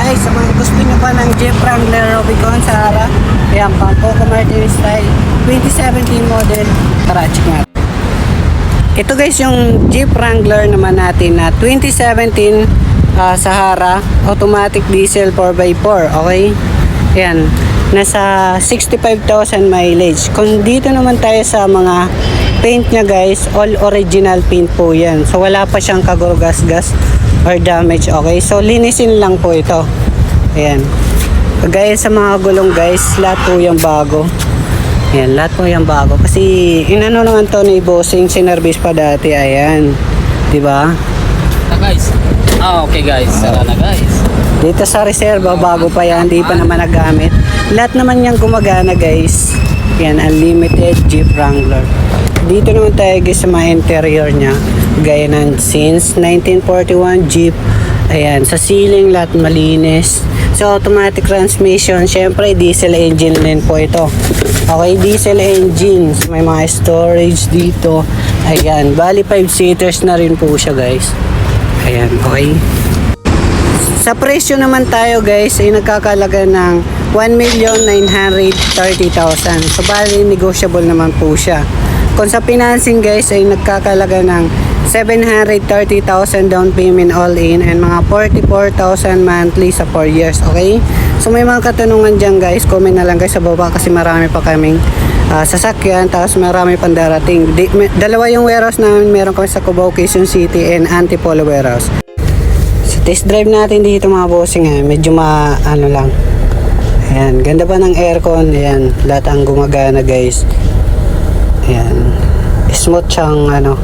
guys, sa mga gusto nyo pa ng Jeep Wrangler Rubicon Sahara, ayan, pang Coco Martin style 2017 model. Tara, check natin. Ito guys yung Jeep Wrangler naman natin na 2017 Sahara automatic diesel 4x4. Okay, ayan, nasa 65,000 mileage. Kung dito naman tayo sa mga paint nya guys, all original paint po yan, so wala pa siyang kagurgas-gas or damage. Okay, so linisin lang po ito. Ayan, kagaya sa mga gulong guys, lahat po yung bago. Ayan, lahat po yung bago kasi inano naman to ni bossing, sinervice pa dati. Ayan, diba guys? Okay guys, sara na guys. Dito sa reserva, bago pa yan, di pa naman nagamit. Lahat naman yung gumagana guys. Yan, unlimited Jeep Wrangler. Dito naman tayo guys sa mga interior nya, gaya ng since 1941 Jeep. Ayan, sa ceiling lahat malinis. So automatic transmission, syempre diesel engine din po ito. Okay, diesel engine, may mga storage dito. Ayan, bali 5 seaters na rin po siya guys. Ayan, okay. Sa presyo naman tayo guys ay nagkakalaga ng 1,930,000. So bali negotiable naman po siya. Kung sa financing guys ay nagkakalaga ng 730,000 down payment all in and mga 44,000 monthly sa 4 years. Okay, so may mga katanungan dyan guys, comment na lang guys sa baba kasi marami pa kaming sasakyan, tapos marami pang darating. Dalawa yung warehouse namin, meron kami sa Cubao, Quezon City and Antipolo warehouse. So test drive natin dito mga bossing, medyo ano lang. Ayan, ganda pa ng aircon. Ayan, lahat ang gumagana guys. Ayan, smooth siyang ano,